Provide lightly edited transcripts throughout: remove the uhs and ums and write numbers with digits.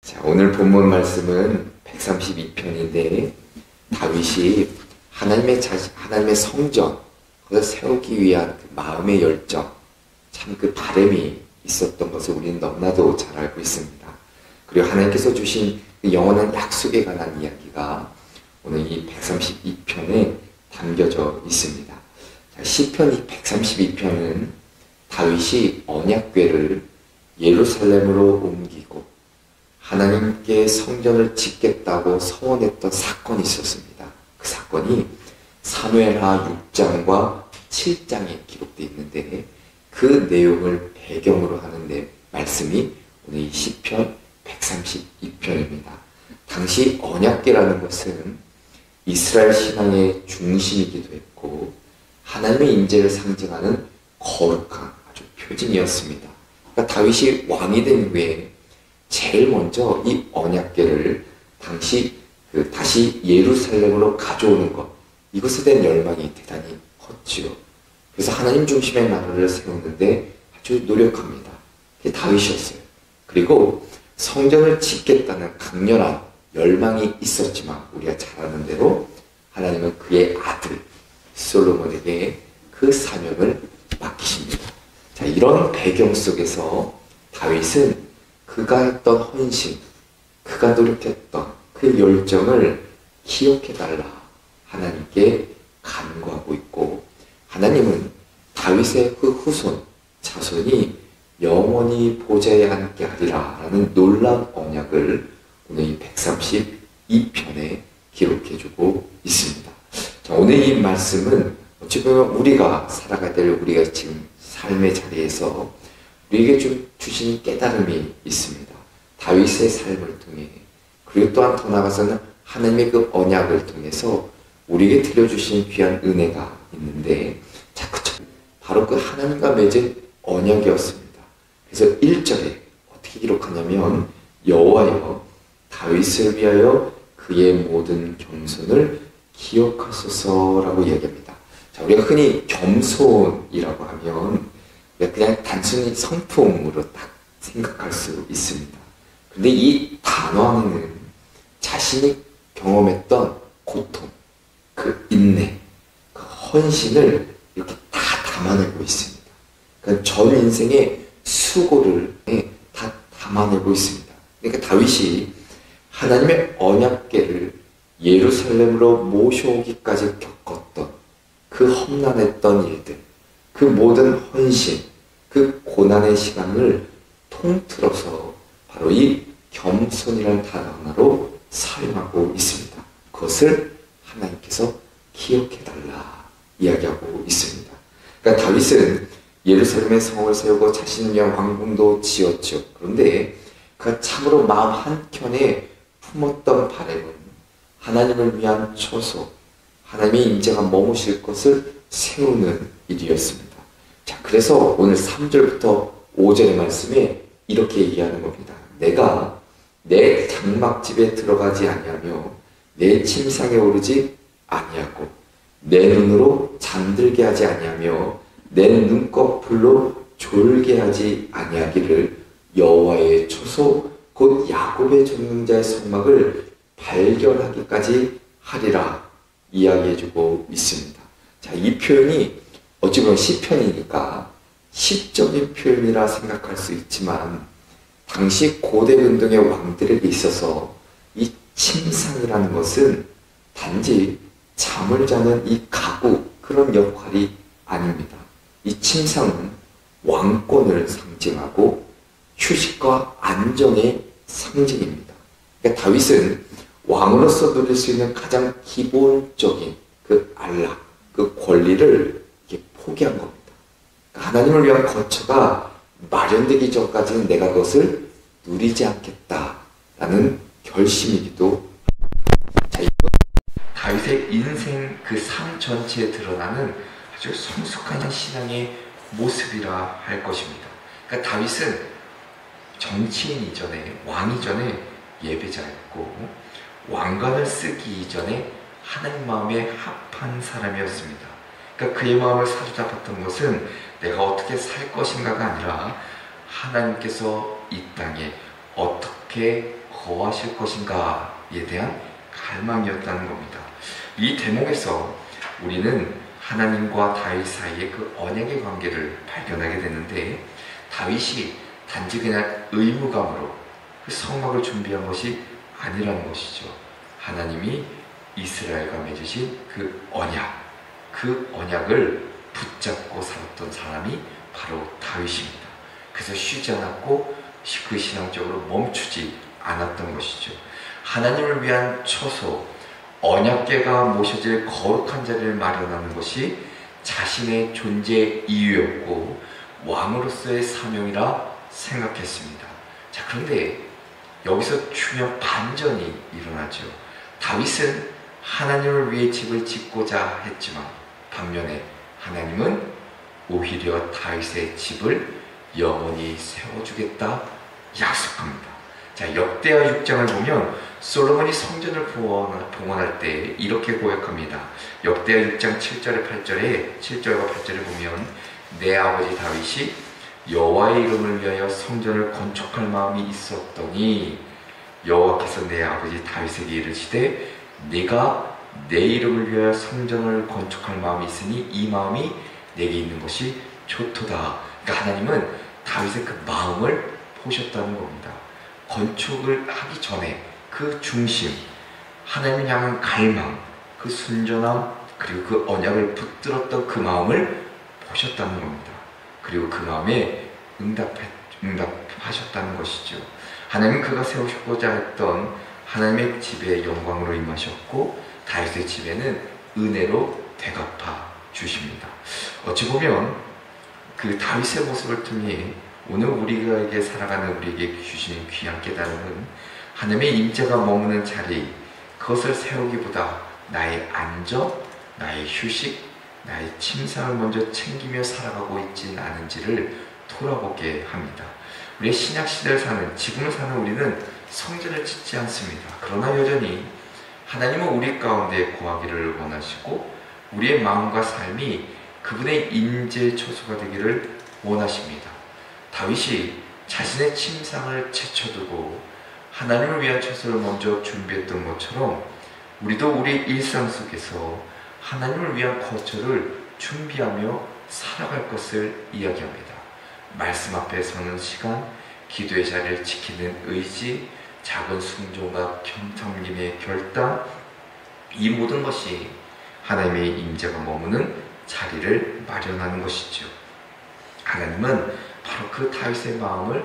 자, 오늘 본문 말씀은 132편인데 다윗이 하나님의 성전, 그걸 세우기 위한 그 마음의 열정, 참 그 바람이 있었던 것을 우리는 너무나도 잘 알고 있습니다. 그리고 하나님께서 주신 그 영원한 약속에 관한 이야기가 오늘 이 132편에 담겨져 있습니다. 자, 시편 132편은 다윗이 언약궤를 예루살렘으로 옮기고 하나님께 성전을 짓겠다고 서원했던 사건이 있었습니다. 그 사건이 사무엘하 6장과 7장에 기록되어 있는데 그 내용을 배경으로 하는 말씀이 오늘 이 시편 132편입니다. 당시 언약궤라는 것은 이스라엘 신앙의 중심이기도 했고 하나님의 임재를 상징하는 거룩한 아주 표징이었습니다. 그러니까 다윗이 왕이 된 후에 제일 먼저 이 언약궤를 다시 예루살렘으로 가져오는 것, 이것에 대한 열망이 대단히 컸지요. 그래서 하나님 중심의 나라를 세우는데 아주 노력합니다. 그게 다윗이었어요. 그리고 성전을 짓겠다는 강렬한 열망이 있었지만 우리가 잘 아는 대로 하나님은 그의 아들 솔로몬에게 그 사명을 맡기십니다. 자, 이런 배경 속에서 다윗은 그가 했던 헌신, 그가 노력했던 그 열정을 기억해달라 하나님께 간구하고 있고, 하나님은 다윗의 그 후손, 자손이 영원히 보좌에 앉게 하리라 라는 놀라운 언약을 오늘 이 132편에 기록해주고 있습니다. 자, 오늘 이 말씀은 어찌 보면 우리가 살아가야 될 우리가 지금 삶의 자리에서 우리에게 주신 깨달음이 있습니다. 다윗의 삶을 통해, 그리고 또한 더 나아가서는 하나님의 그 언약을 통해서 우리에게 들려주신 귀한 은혜가 있는데, 바로 그 하나님과 맺은 언약이었습니다. 그래서 1절에 어떻게 기록하냐면 여호와여 다윗을 위하여 그의 모든 겸손을 기억하소서라고 이야기합니다. 자, 우리가 흔히 겸손이라고 하면 그냥 단순히 성품으로 딱 생각할 수 있습니다. 근데 이 단어 안에는 자신이 경험했던 고통, 그 인내, 그 헌신을 이렇게 다 담아내고 있습니다. 그러니까 전 인생의 수고를 다 담아내고 있습니다. 그러니까 다윗이 하나님의 언약궤를 예루살렘으로 모셔오기까지 겪었던 그 험난했던 일들, 그 모든 헌신, 그 고난의 시간을 통틀어서 바로 이 겸손이라는 단어 하나로 사용하고 있습니다. 그것을 하나님께서 기억해달라 이야기하고 있습니다. 그러니까 다윗은 예루살렘의 성을 세우고 자신을 위한 왕궁도 지었죠. 그런데 그가 참으로 마음 한켠에 품었던 바람은 하나님을 위한 처소, 하나님의 임재가 머무실 것을 세우는 일이었습니다. 자, 그래서 오늘 3절부터 5절의 말씀에 이렇게 얘기하는 겁니다. 내가 내 장막집에 들어가지 아니하며 내 침상에 오르지 아니하고 내 눈으로 잠들게 하지 아니하며 내 눈꺼풀로 졸게 하지 아니하기를 여호와의 처소 곧 야곱의 전능자의 성막을 발견하기까지 하리라 이야기해주고 있습니다. 자, 이 표현이 어찌 보면 시편이니까 시적인 표현이라 생각할 수 있지만 당시 고대 근동의 왕들에게 있어서 이 침상이라는 것은 단지 잠을 자는 이 가구, 그런 역할이 아닙니다. 이 침상은 왕권을 상징하고 휴식과 안정의 상징입니다. 그러니까 다윗은 왕으로서 누릴 수 있는 가장 기본적인 그 안락, 그 권리를 이렇게 포기한 겁니다. 그러니까 하나님을 위한 거처가 마련되기 전까지는 내가 그것을 누리지 않겠다라는 결심이기도 합니다. 자, 이건 다윗의 인생 그 삶 전체에 드러나는 아주 성숙한 신앙의 모습이라 할 것입니다. 그러니까 다윗은 정치인 이전에, 왕 이전에 예배자였고 왕관을 쓰기 이전에 하나님 마음에 합한 사람이었습니다. 그러니까 그의 마음을 사로잡았던 것은 내가 어떻게 살 것인가가 아니라 하나님께서 이 땅에 어떻게 거하실 것인가에 대한 갈망이었다는 겁니다. 이 대목에서 우리는 하나님과 다윗 사이의 그 언약의 관계를 발견하게 되는데, 다윗이 단지 그냥 의무감으로 그 성막을 준비한 것이 아니라는 것이죠. 하나님이 이스라엘과 맺으신 그 언약을 붙잡고 살았던 사람이 바로 다윗입니다. 그래서 쉬지 않았고 그 신앙적으로 멈추지 않았던 것이죠. 하나님을 위한 처소, 언약궤가 모셔질 거룩한 자리를 마련하는 것이 자신의 존재 이유였고 왕으로서의 사명이라 생각했습니다. 자, 그런데 여기서 중요한 반전이 일어나죠. 다윗은 하나님을 위해 집을 짓고자 했지만 반면에 하나님은 오히려 다윗의 집을 영원히 세워주겠다 약속합니다. 자, 역대하 6장을 보면 솔로몬이 성전을 봉헌할 때 이렇게 고백합니다. 역대하 6장 7절과 8절에 보면 내 아버지 다윗이 여호와의 이름을 위하여 성전을 건축할 마음이 있었더니 여호와께서 내 아버지 다윗에게 이르시되 네가 내 이름을 위하여 성전을 건축할 마음이 있으니 이 마음이 내게 있는 것이 좋도다. 그러니까 하나님은 다윗의 그 마음을 보셨다는 겁니다. 건축을 하기 전에 그 중심, 하나님을 향한 갈망, 그 순전함, 그리고 그 언약을 붙들었던 그 마음을 보셨다는 겁니다. 그리고 그 마음에 응답하셨다는 것이죠. 하나님은 그가 세우시고자 했던 하나님의 집에 영광으로 임하셨고 다윗의 집에는 은혜로 되갚아 주십니다. 어찌 보면 그 다윗의 모습을 통해 오늘 우리에게 살아가는 우리에게 주시는 귀한 깨달음은 하나님의 임재가 머무는 자리, 그것을 세우기보다 나의 안전, 나의 휴식, 나의 침상을 먼저 챙기며 살아가고 있지는 않은지를 돌아보게 합니다. 우리의 신약시대를 사는, 지금을 사는 우리는 성전을 짓지 않습니다. 그러나 여전히 하나님은 우리 가운데 거하기를 원하시고 우리의 마음과 삶이 그분의 임재 처소가 되기를 원하십니다. 다윗이 자신의 침상을 제쳐두고 하나님을 위한 처소를 먼저 준비했던 것처럼 우리도 우리 일상 속에서 하나님을 위한 거처를 준비하며 살아갈 것을 이야기합니다. 말씀 앞에 서는 시간, 기도의 자리를 지키는 의지, 작은 순종과 겸손림의 결단, 이 모든 것이 하나님의 임재가 머무는 자리를 마련하는 것이죠. 하나님은 바로 그 다윗의 마음을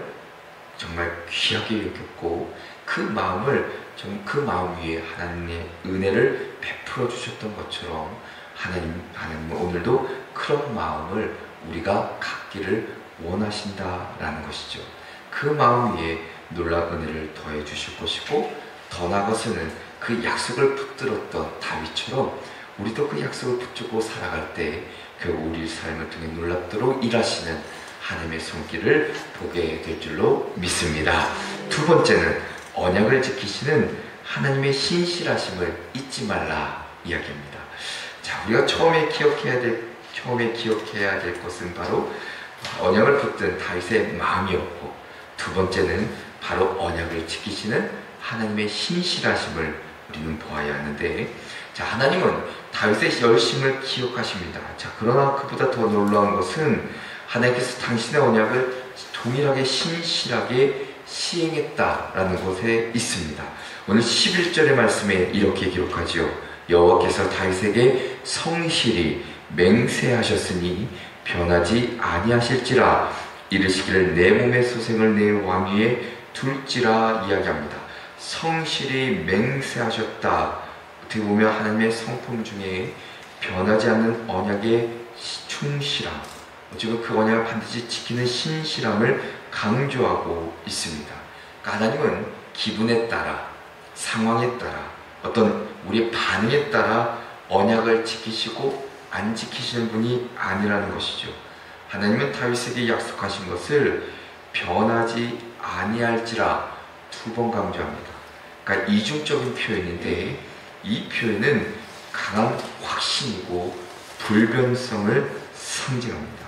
정말 귀하게 여겼고 그 마음 위에 하나님의 은혜를 베풀어 주셨던 것처럼 하나님은 오늘도 그런 마음을 우리가 갖기를 원하신다라는 것이죠. 그 마음 위에 놀라운 은혜를 더해 주실 것이고 더 나아가서는 그 약속을 붙들었던 다윗처럼 우리도 그 약속을 붙들고 살아갈 때 결국 우리 삶을 통해 놀랍도록 일하시는 하나님의 손길을 보게 될 줄로 믿습니다. 두 번째는 언약을 지키시는 하나님의 신실하심을 잊지 말라 이야기합니다. 자, 우리가 처음에 기억해야 될 것은 바로 언약을 붙든 다윗의 마음이었고, 두 번째는 바로 언약을 지키시는 하나님의 신실하심을 우리는 보아야 하는데, 자, 하나님은 다윗의 열심을 기억하십니다. 자, 그러나 그보다 더 놀라운 것은 하나님께서 당신의 언약을 동일하게 신실하게 시행했다라는 것에 있습니다. 오늘 11절의 말씀에 이렇게 기록하지요. 여호와께서 다윗에게 성실히 맹세하셨으니 변하지 아니하실지라 이르시기를 내 몸의 소생을 내 왕 위에 둘지라 이야기합니다. 성실히 맹세하셨다. 어떻게 보면 하나님의 성품 중에 변하지 않는 언약의 충실함, 어쩌면 그 언약을 반드시 지키는 신실함을 강조하고 있습니다. 그러니까 하나님은 기분에 따라, 상황에 따라, 어떤 우리의 반응에 따라 언약을 지키시고 안 지키시는 분이 아니라는 것이죠. 하나님은 다윗에게 약속하신 것을 변하지 아니할지라 두 번 강조합니다. 그러니까 이중적인 표현인데 이 표현은 강한 확신이고 불변성을 상징합니다.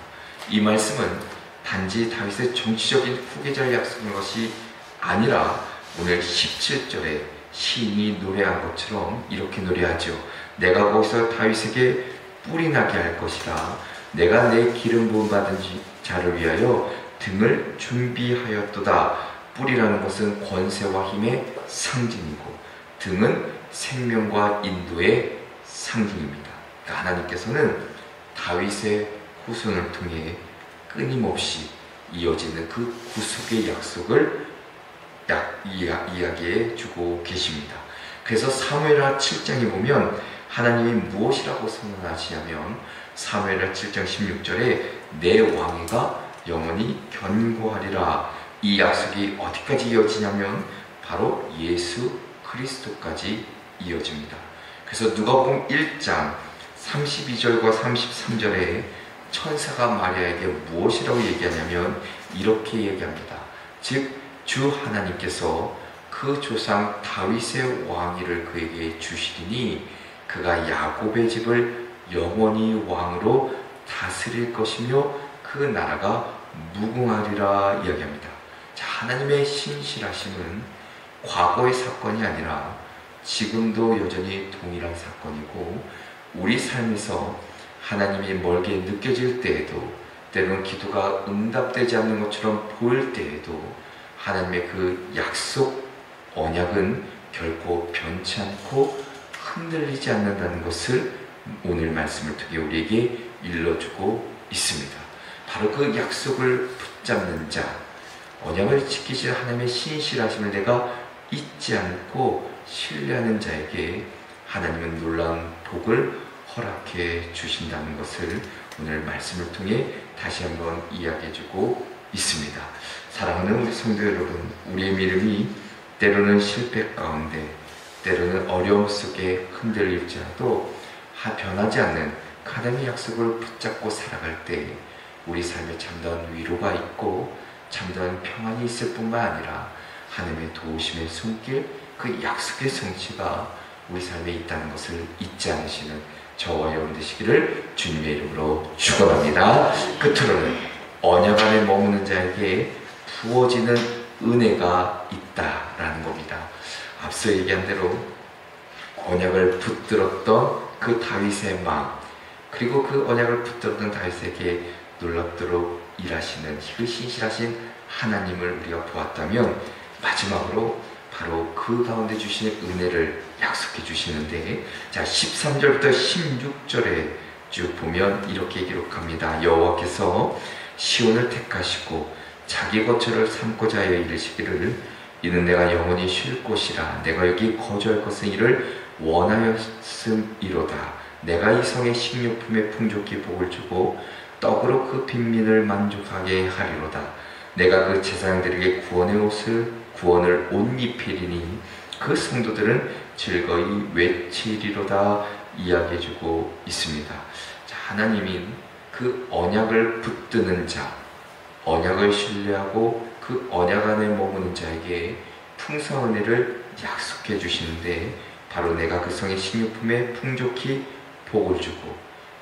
이 말씀은 단지 다윗의 정치적인 후계자를 약속한 것이 아니라 오늘 17절에 시인이 노래한 것처럼 이렇게 노래하죠. 내가 거기서 다윗에게 뿔이 나게 할 것이라. 내가 내 기름 부음 받은 자를 위하여 등을 준비하였도다. 뿔이라는 것은 권세와 힘의 상징이고 등은 생명과 인도의 상징입니다. 그러니까 하나님께서는 다윗의 후손을 통해 끊임없이 이어지는 그 구속의 약속을 이야기해 주고 계십니다. 그래서 사무엘하 7장에 보면 하나님이 무엇이라고 선언하시냐면 사무엘하 7장 16절에 내 왕위가 영원히 견고하리라. 이 약속이 어디까지 이어지냐면 바로 예수 그리스도까지 이어집니다. 그래서 누가복음 1장 32절과 33절에 천사가 마리아에게 무엇이라고 얘기하냐면 이렇게 얘기합니다. 즉 주 하나님께서 그 조상 다윗의 왕위를 그에게 주시리니 그가 야곱의 집을 영원히 왕으로 다스릴 것이며 그 나라가 무궁하리라 이야기합니다. 자, 하나님의 신실하심은 과거의 사건이 아니라 지금도 여전히 동일한 사건이고 우리 삶에서 하나님이 멀게 느껴질 때에도 때로는 기도가 응답되지 않는 것처럼 보일 때에도 하나님의 그 약속, 언약은 결코 변치 않고 흔들리지 않는다는 것을 오늘 말씀을 통해 우리에게 일러주고 있습니다. 바로 그 약속을 붙잡는 자, 언약을 지키실 하나님의 신실하심을 내가 잊지 않고 신뢰하는 자에게 하나님은 놀라운 복을 허락해 주신다는 것을 오늘 말씀을 통해 다시 한번 이야기해주고 있습니다. 사랑하는 우리 성도 여러분, 우리의 믿음이 때로는 실패 가운데 때로는 어려움 속에 흔들릴지라도 변하지 않는 하나님의 약속을 붙잡고 살아갈 때 우리 삶에 참다운 위로가 있고 참다운 평안이 있을 뿐만 아니라 하나님의 도우심의 손길, 그 약속의 성취가 우리 삶에 있다는 것을 잊지 않으시는 저와 여러분 되시기를 주님의 이름으로 축원합니다. 끝으로는 언약 안에 머무는 자에게 부어지는 은혜가 있다라는 겁니다. 앞서 얘기한 대로 언약을 붙들었던 그 다윗의 마음, 그리고 그 언약을 붙들었던 다윗에게 놀랍도록 일하시는 그 신실하신 하나님을 우리가 보았다면 마지막으로 바로 그 가운데 주시는 은혜를 약속해 주시는데, 자 13절부터 16절에 쭉 보면 이렇게 기록합니다. 여호와께서 시온을 택하시고 자기 거처를 삼고자 하여 이르시기를 이는 내가 영원히 쉴 곳이라. 내가 여기 거주할 것은 이를 원하였음이로다. 내가 이 성의 식료품에 풍족히 복을 주고 떡으로 그 빈민을 만족하게 하리로다. 내가 그 제사장들에게 구원을 옷 입히리니 그 성도들은 즐거이 외치리로다 이야기해주고 있습니다. 자, 하나님인 그 언약을 붙드는 자, 언약을 신뢰하고 그 언약 안에 머무는 자에게 풍성한 은혜를 약속해 주시는데, 바로 내가 그 성의 식료품에 풍족히 복을 주고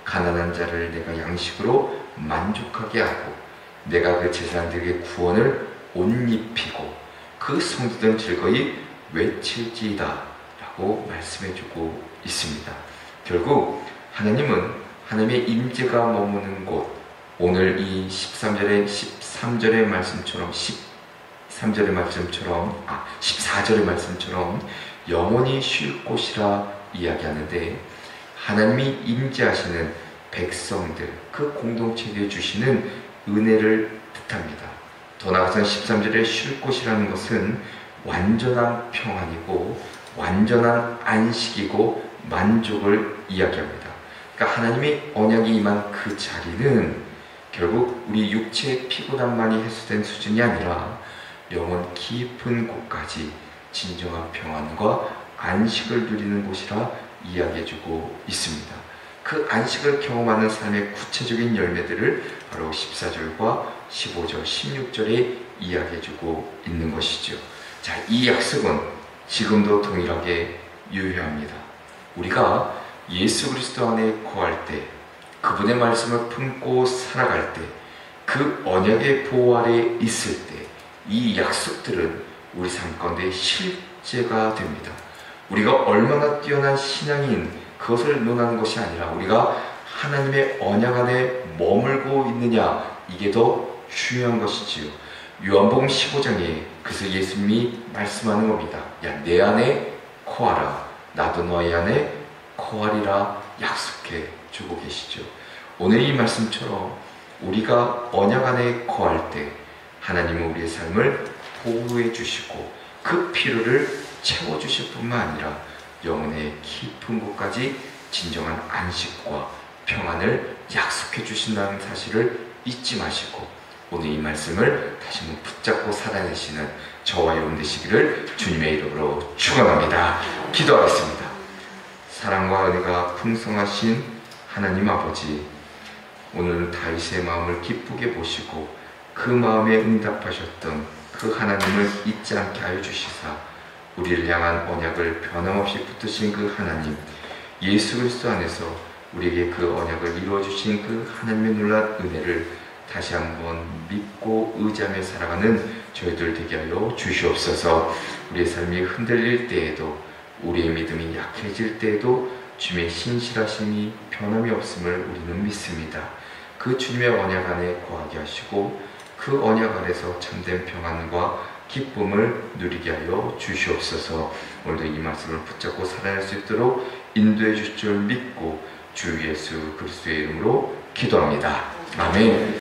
가난한 자를 내가 양식으로 만족하게 하고 내가 그 제사장들에게 구원을 옷 입히고 그 성도들은 즐거이 외칠지이다 라고 말씀해주고 있습니다. 결국 하나님은 하나님의 임재가 머무는 곳, 오늘 이 13절의 말씀처럼 14절의 말씀처럼 영원히 쉴 곳이라 이야기하는데, 하나님이 임재하시는 백성들, 그 공동체에 주시는 은혜를 뜻합니다. 더 나아가서 13절에 쉴 곳이라는 것은 완전한 평안이고 완전한 안식이고 만족을 이야기합니다. 그러니까 하나님의 언약이 임한 그 자리는 결국 우리 육체의 피곤함만이 해소된 수준이 아니라 영원 깊은 곳까지 진정한 평안과 안식을 누리는 곳이라 이야기해주고 있습니다. 그 안식을 경험하는 삶의 구체적인 열매들을 바로 14절과 15절, 16절에 이야기해주고 있는 것이죠. 자, 이 약속은 지금도 동일하게 유효합니다. 우리가 예수 그리스도 안에 거할 때, 그분의 말씀을 품고 살아갈 때, 그 언약의 보호 아래 있을 때, 이 약속들은 우리 삶 가운데 실제가 됩니다. 우리가 얼마나 뛰어난 신앙인 그것을 논하는 것이 아니라 우리가 하나님의 언약 안에 머물고 있느냐, 이게 더 중요한 것이지요. 요한복음 15장에 그래서 예수님이 말씀하는 겁니다. 야, 내 안에 거하라, 나도 너희 안에 거하리라 약속해 주고 계시죠. 오늘 이 말씀처럼 우리가 언약 안에 거할 때 하나님은 우리의 삶을 보호해 주시고 그 필요를 채워주실 뿐만 아니라 영혼의 깊은 곳까지 진정한 안식과 평안을 약속해 주신다는 사실을 잊지 마시고 오늘 이 말씀을 다시 한번 붙잡고 살아내시는 저와 여러분 되시기를 주님의 이름으로 축원합니다. 기도하겠습니다. 사랑과 은혜가 풍성하신 하나님 아버지, 오늘 다윗의 마음을 기쁘게 보시고 그 마음에 응답하셨던 그 하나님을 잊지 않게 하여 주시사 우리를 향한 언약을 변함없이 붙드신 그 하나님, 예수 그리스도 안에서 우리에게 그 언약을 이루어 주신 그 하나님의 놀라운 은혜를 다시 한번 믿고 의지하며 살아가는 저희들 되게 하여 주시옵소서. 우리의 삶이 흔들릴 때에도, 우리의 믿음이 약해질 때에도 주님의 신실하심이 변함이 없음을 우리는 믿습니다. 그 주님의 언약 안에 거하게 하시고 그 언약 안에서 참된 평안과 기쁨을 누리게 하여 주시옵소서. 오늘도 이 말씀을 붙잡고 살아갈 수 있도록 인도해 주실 줄 믿고 주 예수 그리스도의 이름으로 기도합니다. 아멘.